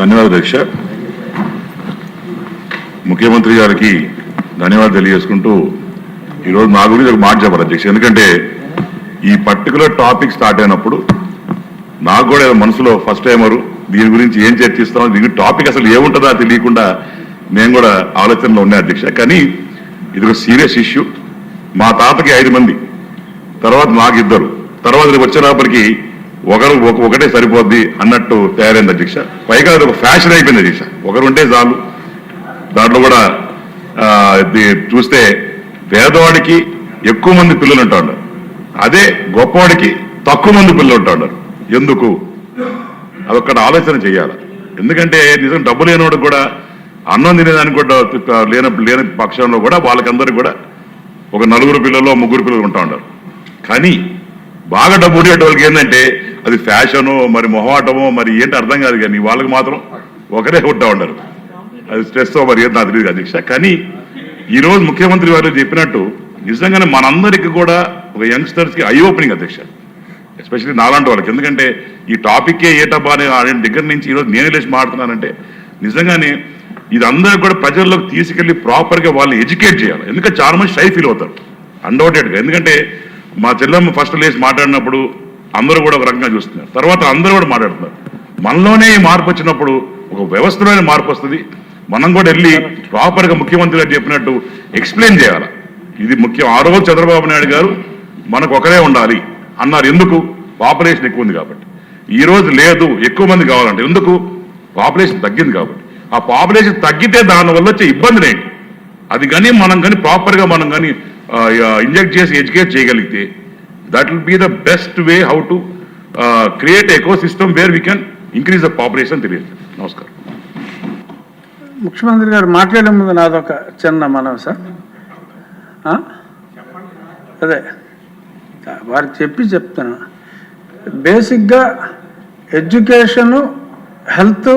ధన్యవాదాలు అధ్యక్ష. ముఖ్యమంత్రి గారికి ధన్యవాదాలు తెలియజేసుకుంటూ ఈరోజు నా గురించి ఒక మాట చెప్పాలి అధ్యక్ష. ఎందుకంటే ఈ పర్టికులర్ టాపిక్ స్టార్ట్ అయినప్పుడు నాకు కూడా మనసులో ఫస్ట్ టైమరు దీని గురించి ఏం చర్చిస్తామో, దీని టాపిక్ అసలు ఏముంటుందో తెలియకుండా నేను కూడా ఆలోచనలో ఉన్నా అధ్యక్ష. కానీ ఇది ఒక సీరియస్ ఇష్యూ. మా తాతకి 5 మంది, తర్వాత నాకు 2, తర్వాత వచ్చేటప్పటికి ఒకటే సరిపోద్ది అన్నట్టు తయారైంది అధ్యక్ష. పైగా అది ఒక ఫ్యాషన్ అయిపోయింది అధ్యక్ష. ఒకరు ఉంటే చాలు. దాంట్లో కూడా చూస్తే పేదవాడికి ఎక్కువ మంది పిల్లలు ఉంటా ఉన్నారు, అదే గొప్పవాడికి తక్కువ మంది పిల్లలు ఉంటా ఉన్నారు. ఎందుకు? అదొక్కడ ఆలోచన చేయాలి. ఎందుకంటే నిజం డబ్బు లేనివాడికి కూడా అన్నం తినేదానికి కూడా లేని పక్షంలో కూడా వాళ్ళకందరికీ కూడా ఒక 4 పిల్లలు 3 పిల్లలు ఉంటా ఉంటారు. కానీ బాగా డబ్బు ఉండేట వాళ్ళకి ఏంటంటే అది ఫ్యాషను, మరి మొహమాటమో, మరి ఏంటి అర్థం కాదు. కానీ వాళ్ళకి మాత్రం ఒకరే ఉంటా ఉంటారు. అది స్ట్రెస్ మరి ఏంటి నాకు తెలియదు అధ్యక్ష. కానీ ఈరోజు ముఖ్యమంత్రి వారు చెప్పినట్టు నిజంగానే మనందరికీ కూడా ఒక యంగ్స్టర్స్కి ఐ ఓపెనింగ్ అధ్యక్ష, ఎస్పెషల్లీ నాలాంటి వాళ్ళకి. ఎందుకంటే ఈ టాపిక్కే ఏటబ్బా అనే దగ్గర నుంచి ఈరోజు నేను లేచి మాట్లాడుతున్నానంటే నిజంగానే ఇది అందరూ కూడా ప్రజల్లోకి తీసుకెళ్లి ప్రాపర్గా వాళ్ళని ఎడ్యుకేట్ చేయాలి. ఎందుకంటే చాలా మంది షై ఫీల్ అవుతారు అన్డౌటెడ్గా. ఎందుకంటే మా చెల్లెమ్మ ఫస్ట్ లేచి మాట్లాడినప్పుడు అందరూ కూడా ఒక రకంగా చూస్తున్నారు, తర్వాత అందరూ కూడా మాట్లాడుతున్నారు. మనలోనే మార్పు వచ్చినప్పుడు ఒక వ్యవస్థలోనే మార్పు వస్తుంది. మనం కూడా వెళ్ళి ప్రాపర్గా ముఖ్యమంత్రి గారు చెప్పినట్టు ఎక్స్ప్లెయిన్ చేయాలి. ఇది ముఖ్యం. ఆ రోజు చంద్రబాబు నాయుడు గారు మనకు ఒకరే ఉండాలి అన్నారు. ఎందుకు? పాపులేషన్ ఎక్కువ ఉంది కాబట్టి. ఈ రోజు లేదు, ఎక్కువ మంది కావాలంటే ఎందుకు? పాపులేషన్ తగ్గింది కాబట్టి. ఆ పాపులేషన్ తగ్గితే దానివల్ల వచ్చే ఇబ్బందులు ఏంటి అది కానీ మనం కానీ ప్రాపర్గా మనం కానీ ఇంజెక్ట్ చేసి ఎడ్యుకేట్ చేయగలిగితే that will be the best way how to create ecosystem where we can increase the population. తెలియదు. నమస్కారం. ముఖ్యమంత్రి గారు మాట్లాడే ముందు నాదొక చిన్న మనవి సార్. అదే వారికి చెప్తాను. బేసిక్గా ఎడ్యుకేషను, హెల్త్